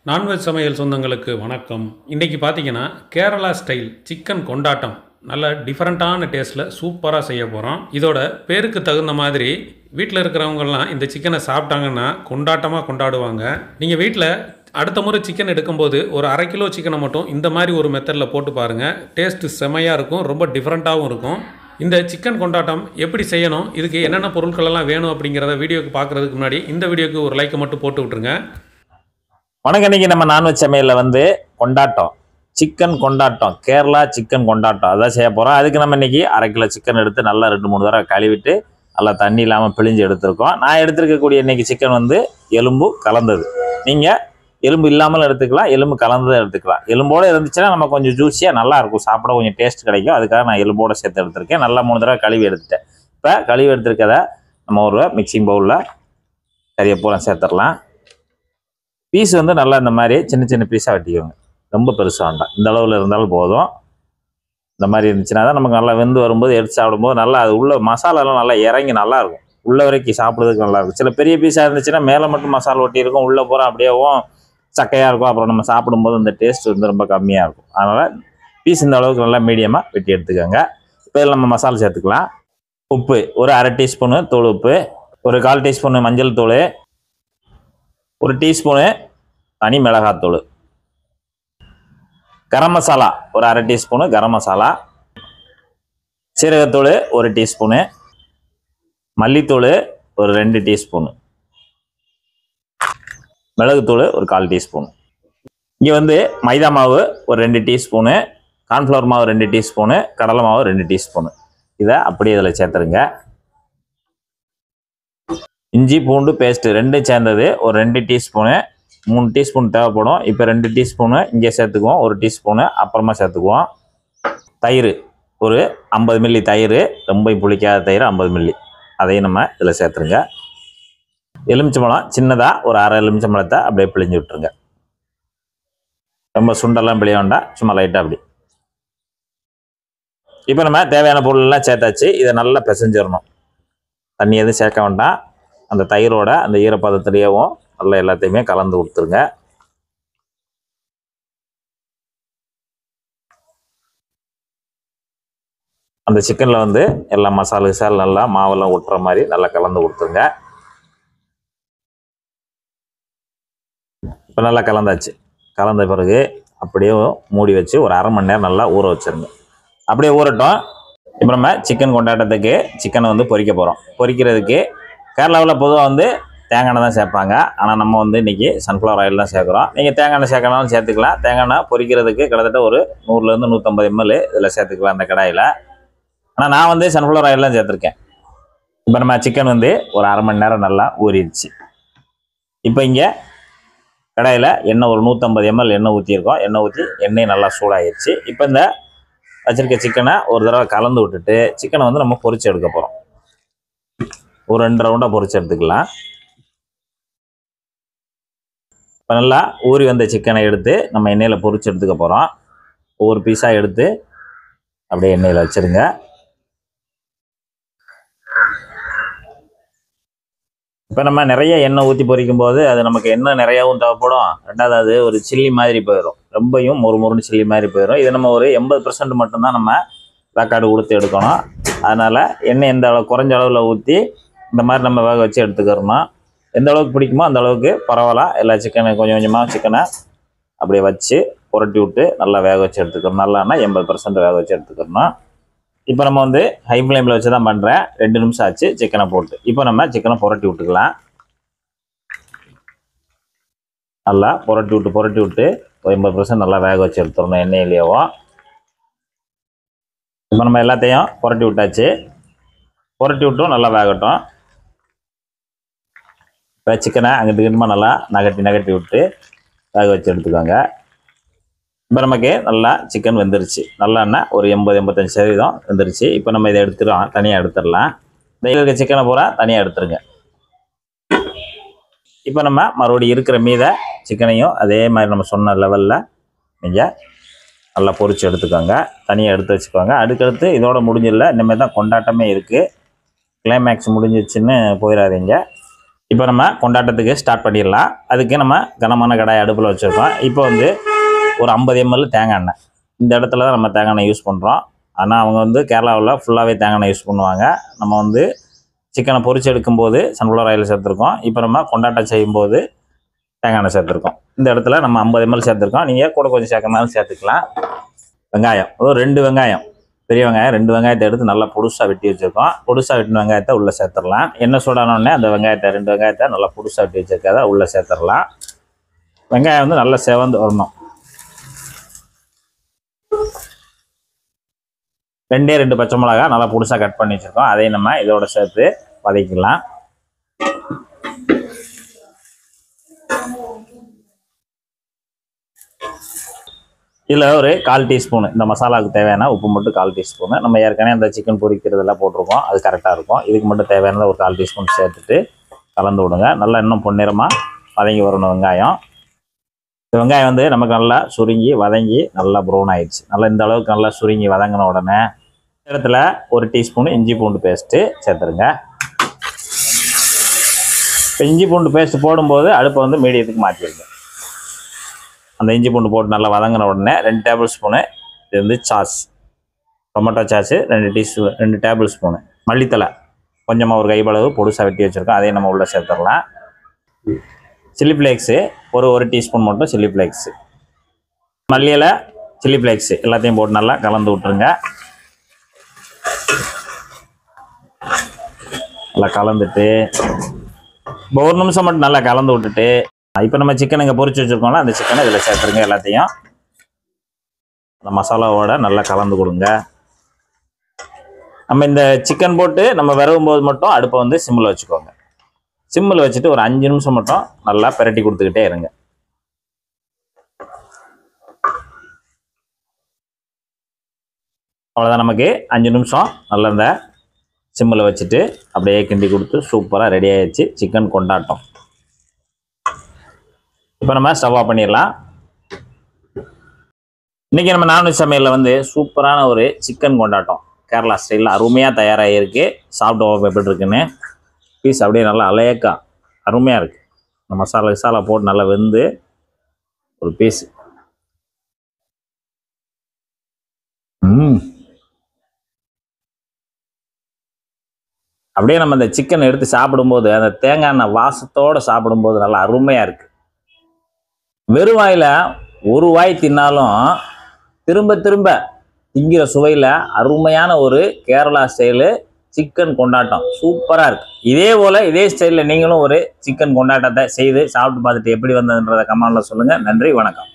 Non veg சமையல் சொந்தங்களுக்கு வணக்கம். இன்றைக்கி பார்த்தீங்கன்னா கேரளா ஸ்டைல் சிக்கன் கொண்டாட்டம் நல்ல டிஃப்ரெண்ட்டான டேஸ்ட்டில் சூப்பராக செய்ய போகிறோம். இதோட பேருக்கு தகுந்த மாதிரி வீட்டில் இருக்கிறவங்கெல்லாம் இந்த சிக்கனை சாப்பிட்டாங்கன்னா கொண்டாட்டமாக கொண்டாடுவாங்க. நீங்கள் வீட்டில் அடுத்த முறை சிக்கன் எடுக்கும்போது ஒரு 1/2 கிலோ சிக்கனை மட்டும் இந்த மாதிரி ஒரு மெத்தடில் போட்டு பாருங்கள். டேஸ்ட்டு செமையாக இருக்கும், ரொம்ப டிஃப்ரெண்ட்டாகவும் இருக்கும். இந்த சிக்கன் கொண்டாட்டம் எப்படி செய்யணும், இதுக்கு என்னென்ன பொருட்களெல்லாம் வேணும் அப்படிங்கிறத வீடியோக்கு பார்க்குறதுக்கு முன்னாடி இந்த வீடியோக்கு ஒரு லைக்கை மட்டும் போட்டு விட்ருங்க. வணக்கம். இன்னைக்கு நம்ம நான்வெஜ் சமையலில் கொண்டாட்டம், சிக்கன் கொண்டாட்டம், கேரளா சிக்கன் கொண்டாட்டம் அதான் செய்ய போகிறோம். அதுக்கு நம்ம இன்னைக்கு 1/2 கிலோ சிக்கன் எடுத்து நல்லா 2-3 தடவை கழுவிட்டு நல்லா தண்ணி இல்லாமல் பிழிஞ்சு எடுத்துருக்கோம். நான் எடுத்துருக்கக்கூடிய இன்னைக்கு சிக்கன் எலும்பு கலந்தது. நீங்கள் எலும்பு இல்லாமல் எடுத்துக்கலாம், எலும்பு கலந்ததை எடுத்துக்கலாம். எலும்போடு இருந்துச்சுன்னா நம்ம கொஞ்சம் ஜூஸியாக நல்லாயிருக்கும், சாப்பிட கொஞ்சம் டேஸ்ட் கிடைக்கும். அதுக்காக நான் எலும்போடு சேர்த்து எடுத்திருக்கேன். நல்லா 3 தடவை கழுவி எடுத்துட்டேன். இப்போ கழுவி எடுத்துருக்கதை நம்ம ஒரு மிக்சிங் பவுலில் கறியை பூரா சேர்த்துடலாம். பீஸ் நல்லா இந்த மாதிரி சின்ன சின்ன பீஸாக வெட்டிக்கோங்க. ரொம்ப பெருசாக வேண்டாம், இந்த அளவில் இருந்தாலும் போதும். இந்த மாதிரி இருந்துச்சுன்னா தான் நமக்கு நல்லா வெந்து வரும்போது எடுத்து சாப்பிடும்போது நல்லா அது உள்ள மசாலாலாம் நல்லா இறங்கி நல்லாயிருக்கும். உள்ள வரைக்கும் சாப்பிட்றதுக்கு நல்லாயிருக்கும். சில பெரிய பீஸாக இருந்துச்சுன்னா மேலே மட்டும் மசாலா ஒட்டியிருக்கும், உள்ளே பூரா அப்படியேவும் சக்கையாக இருக்கும். அப்புறம் நம்ம சாப்பிடும்போது இந்த டேஸ்ட் ரொம்ப கம்மியாக இருக்கும். அதனால் பீஸ் இந்த அளவுக்கு நல்லா மீடியமாக வெட்டி எடுத்துக்கோங்க. இப்போ இதில் நம்ம மசாலா சேர்த்துக்கலாம். உப்பு ஒரு 1/2 டீஸ்பூனு தூள் உப்பு, ஒரு 1/4 டீஸ்பூனு மஞ்சள் தூள், ஒரு டீஸ்பூனு தனி மிளகாத்தூள், கரம் மசாலா ஒரு 1/2 டீஸ்பூனு கரம் மசாலா, சீரகத்தூள் ஒரு டீஸ்பூனு, மல்லித்தூள் ஒரு 2 டீஸ்பூனு, மிளகுத்தூள் ஒரு 1/4 டீஸ்பூனு. இங்கே மைதா மாவு ஒரு 2 டீஸ்பூனு, கார்ன்ஃப்ளவர் மாவு 2 டீஸ்பூனு, கடலை மாவு 2 டீஸ்பூனு. இதை அப்படியே இதில் சேர்த்துருங்க. இஞ்சி பூண்டு பேஸ்ட்டு 2 சேர்ந்தது ஒரு 2 டீஸ்பூனு, 3 டீஸ்பூன் தேவைப்படும். இப்போ 2 டீஸ்பூனு இங்கே சேர்த்துக்குவோம், 1 டீஸ்பூனு அப்புறமா சேர்த்துக்குவோம். தயிர் ஒரு 50 மில்லி தயிர், ரொம்ப புளிக்காத தயிர் 50 மில்லி, அதையும் நம்ம இதில் சேர்த்துருங்க. எலுமிச்சம்பழம் சின்னதாக ஒரு 1/2 எலுமிச்சம்பழத்தை அப்படியே பிழிஞ்சு விட்டுருங்க. ரொம்ப சுண்டெல்லாம் பிழிய வேண்டாம், சும்மா லைட்டாக அப்படி. இப்போ நம்ம தேவையான பொருளெல்லாம் சேர்த்தாச்சு. இதை நல்லா பிசைஞ்சிடணும். தண்ணி எதுவும் சேர்க்க வேண்டாம். அந்த தயிரோட அந்த ஈரப்பதத்திலேயும் நல்லா எல்லாத்தையுமே கலந்து கொடுத்துருங்க. அந்த சிக்கனில் எல்லா மசாலா நல்லா மாவெல்லாம் ஒட்டுற மாதிரி நல்லா கலந்து கொடுத்துருங்க. இப்போ நல்லா கலந்தாச்சு. கலந்த பிறகு அப்படியே மூடி வச்சு ஒரு 1/2 மணி நேரம் நல்லா ஊற வச்சுருங்க. அப்படியே ஊறட்டும். இப்போ நம்ம சிக்கன் கொண்டாட்டத்துக்கு சிக்கனை பொரிக்க போகிறோம். பொரிக்கிறதுக்கு கேரளாவில் பொதுவாக தேங்காய் எண்ணெய் தான் சேர்ப்பாங்க. ஆனால் நம்ம இன்றைக்கி சன்ஃப்ளவர் ஆயில் தான் சேர்க்குறோம். நீங்கள் தேங்காய் எண்ணெய் சேர்க்கணும்னு சேர்த்துக்கலாம். தேங்காய் எண்ணெய் பொரிக்கிறதுக்கு கிட்டத்தட்ட ஒரு 100 to 150 ml இதில் சேர்த்துக்கலாம் அந்த கடாயில். ஆனால் நான் சன்ஃப்ளவர் ஆயில் தான் சேர்த்துருக்கேன். இப்போ நம்ம சிக்கன் ஒரு 1/2 மணி நேரம் நல்லா ஊறிடுச்சு. இப்போ இங்கே கடாயில் எண்ணெய் ஒரு 150 ml எண்ணெய் ஊற்றிருக்கோம். எண்ணெய் ஊற்றி எண்ணெய் நல்லா சூடாகிடுச்சு. இப்போ இந்த வச்சுருக்க சிக்கனை ஒரு தடவை கலந்து விட்டுட்டு சிக்கனை நம்ம பொரிச்சு எடுக்க போகிறோம். ஒரு 2 ரவுண்டாக பொரிச்சு எடுத்துக்கலாம். இப்போ நல்லா ஊறி வந்த சிக்கனை எடுத்து நம்ம எண்ணெயில் பொரிச்சு எடுத்துக்க போகிறோம். ஒவ்வொரு பீஸாக எடுத்து அப்படியே எண்ணெயில் வச்சுருங்க. இப்போ நம்ம நிறைய எண்ணெய் ஊற்றி பொரிக்கும் போது அது நமக்கு எண்ணெய் நிறையாவும் தேவைப்படும். ரெண்டாவது அது ஒரு சில்லி மாதிரி போயிடும், ரொம்பவும் முறுமுறுன்னு சில்லி மாதிரி போயிடும். இது நம்ம ஒரு 80% மட்டும்தான் நம்ம வேக்காடு கொடுத்து எடுக்கணும். அதனால் எண்ணெய் எந்த அளவு குறைஞ்ச அளவில் ஊற்றி இந்த மாதிரி நம்ம வேக வச்சு எடுத்துக்கிறோம். எந்த அளவுக்கு பிடிக்குமோ அந்த அளவுக்கு பரவாயில்ல. எல்லா சிக்கனை கொஞ்சம் கொஞ்சமாக சிக்கனை அப்படியே வச்சு புரட்டி விட்டு நல்லா வேக வச்சு எடுத்துக்கணும். நல்லான்னா 80% வேக வச்சு எடுத்துக்கணும். இப்போ நம்ம ஹை ஃப்ளேமில் வச்சு தான் பண்ணுறேன். 2 நிமிஷம் ஆச்சு சிக்கனை போட்டு. இப்போ நம்ம சிக்கனை புரட்டி விட்டுக்கலாம். நல்லா புரட்டி விட்டு ஒரு 80% நல்லா வேக வச்சு எடுத்துடணும் எண்ணெயிலேயும். இப்போ நம்ம எல்லாத்தையும் புரட்டி விட்டாச்சு. புரட்டி விட்டும் நல்லா வேகட்டும். இப்போ சிக்கனை அங்கிட்டு இங்கிட்டுமா நல்லா நகட்டி விட்டு வேக வச்சு எடுத்துக்கோங்க. இப்போ நமக்கு நல்லா சிக்கன் வெந்துருச்சு. நல்லான்னா ஒரு 80-85% வெந்துருச்சு. இப்போ நம்ம இதை எடுத்துடலாம், தனியாக எடுத்துடலாம். இந்த இருக்க சிக்கனை பூரா தனியாக எடுத்துருங்க. இப்போ நம்ம மறுபடியும் இருக்கிற மீத சிக்கனையும் அதே மாதிரி நம்ம சொன்ன லெவலில் நீங்கள் நல்லா பொரிச்சு எடுத்துக்கோங்க. தனியாக எடுத்து வச்சுக்கோங்க. அடுத்தடுத்து இதோட முடிஞ்சிடல, இனிமேல் தான் கொண்டாட்டமே இருக்குது. கிளைமேக்ஸ் முடிஞ்சிச்சுன்னு போயிடாதீங்க. இப்போ நம்ம கொண்டாட்டத்துக்கு ஸ்டார்ட் பண்ணிடலாம். அதுக்கு நம்ம கனமான கடாயை அடுப்பில் வச்சுருக்கோம். இப்போ வந்து ஒரு 50 ml தேங்காய் எண்ணெய். இந்த இடத்துல தான் நம்ம தேங்காய் எண்ணெய் யூஸ் பண்ணுறோம். ஆனால் அவங்க வந்து கேரளாவில் ஃபுல்லாகவே தேங்காய் எண்ணெய் யூஸ் பண்ணுவாங்க. நம்ம வந்து சிக்கனை பொரிச்சு எடுக்கும்போது சன்ஃப்ளவர் ஆயில் சேர்த்துருக்கோம். இப்போ நம்ம கொண்டாட்டம் செய்யும்போது தேங்காய் எண்ணெய் சேர்த்துருக்கோம். இந்த இடத்துல நம்ம 50 ml சேர்த்துருக்கோம். நீங்கள் கூட கொஞ்சம் சேர்க்கறனாலும் சேர்த்துக்கலாம். வெங்காயம் ஒரு 2 வெங்காயம், பெரிய வெங்காயம் 2 வெங்காயத்தை எடுத்து நல்லா பொடுசாக வெட்டி வச்சுருக்கோம். பொடுசாக வெட்டின வெங்காயத்தை உள்ளே சேர்த்துடலாம். எண்ணெய் சூடானோடனே அந்த வெங்காயத்தை 2 வெங்காயத்தை நல்லா பொடுசாக வெட்டி வச்சுருக்காத உள்ளே சேர்த்துடலாம். வெங்காயம் வந்து நல்லா செவந்து வரணும். 2 பச்சை மிளகாய் நல்லா பொடுசாக கட் பண்ணி வச்சுருக்கோம். அதையும் நம்ம இதோட சேர்த்து வதக்கிக்கலாம். இதில் ஒரு 1/4 டீஸ்பூனு இந்த மசாலாவுக்கு தேவையான உப்பு மட்டும் 1/4 டீஸ்பூனு. நம்ம ஏற்கனவே அந்த சிக்கன் பொரிக்கிறதெல்லாம் போட்டிருக்கோம், அது கரெக்டாக இருக்கும். இதுக்கு மட்டும் தேவையானதை ஒரு 1/4 டீஸ்பூன் சேர்த்துட்டு கலந்து விடுங்க. நல்லா இன்னும் பொன்னிறமாக வதங்கி வரணும் வெங்காயம். இந்த வெங்காயம் வந்து நமக்கு நல்லா சுருங்கி வதங்கி நல்லா ப்ரௌன் ஆயிடுச்சு. நல்லா இந்த அளவுக்கு நல்லா சுருங்கி வதங்கின உடனே இந்த இடத்துல 1 டீஸ்பூன் இஞ்சி பூண்டு பேஸ்ட்டு சேர்த்துருங்க. இப்போ இஞ்சி பூண்டு பேஸ்ட்டு போடும்போது அடுப்பை வந்து மீடியத்துக்கு மாற்றிடுங்க. அந்த இஞ்சி பூண்டு போட்டு நல்லா வதங்கின உடனே 2 டேபிள் ஸ்பூனு இது வந்து sauce, tomato sauce 2 table spoon, மல்லித்தலை கொஞ்சமாக ஒரு கைப்பளவு பொடுசாக வெட்டி வச்சுருக்கோம், அதையும் நம்ம உள்ளே சேர்த்துடலாம். சில்லி ஃப்ளேக்ஸு ஒரு டீஸ்பூன் மட்டும் சில்லி ஃப்ளேக்ஸு, மல்லியில் சில்லி ஃப்ளேக்ஸு எல்லாத்தையும் போட்டு நல்லா கலந்து விட்ருங்க. நல்லா கலந்துட்டு இப்போ 1 நிமிஷம் மட்டும் நல்லா கலந்து விட்டுட்டு இப்போ நம்ம சிக்கன் இங்கே பொரிச்சு வச்சுருக்கோம்ல, அந்த சிக்கனை இதில் சேர்த்துருங்க. எல்லாத்தையும் அந்த மசாலாவோட நல்லா கலந்து கொடுங்க. நம்ம இந்த சிக்கன் போட்டு நம்ம விரவும் போது மட்டும் அடுப்பை வந்து சிம்மில் வச்சுக்கோங்க. சிம்மில் வச்சுட்டு ஒரு 5 நிமிஷம் மட்டும் நல்லா பிரட்டி கொடுத்துக்கிட்டே இருங்க. அவ்வளோதான், நமக்கு 5 நிமிஷம் நல்லா இந்த சிம்மில் வச்சுட்டு அப்படியே கிண்டி கொடுத்து சூப்பராக ரெடி ஆகிடுச்சு சிக்கன் கொண்டாட்டம். இப்போ நம்ம ஸ்டவ் ஆஃப் பண்ணிடலாம். இன்றைக்கி நம்ம நான்வெஜ் சமையலில் வந்து சூப்பரான ஒரு சிக்கன் கொண்டாட்டம் கேரளா ஸ்டைலில் அருமையாக தயாராகிருக்கு. சாப்பிட்டு எப்படி இருக்குன்னு பீஸ் அப்படியே நல்லா அலையக்கா அருமையாக இருக்குது. இந்த மசாலா போட்டு நல்லா வெந்து ஒரு பீஸ் அப்படியே நம்ம இந்த சிக்கன் எடுத்து சாப்பிடும்போது அந்த தேங்காய் எண்ணெய் வாசத்தோடு சாப்பிடும்போது நல்லா அருமையாக இருக்குது. வெறும் வாயில் ஒரு வாய் தின்னாலும் திரும்ப திரும்ப திங்கிற சுவையில் அருமையான ஒரு கேரளா ஸ்டைலு சிக்கன் கொண்டாட்டம் சூப்பராக இருக்குது. இதே போல் இதே ஸ்டைலில் நீங்களும் ஒரு சிக்கன் கொண்டாட்டத்தை செய்து சாப்பிட்டு பார்த்துட்டு எப்படி வந்ததுன்றதை கமெண்டில் சொல்லுங்கள். நன்றி, வணக்கம்.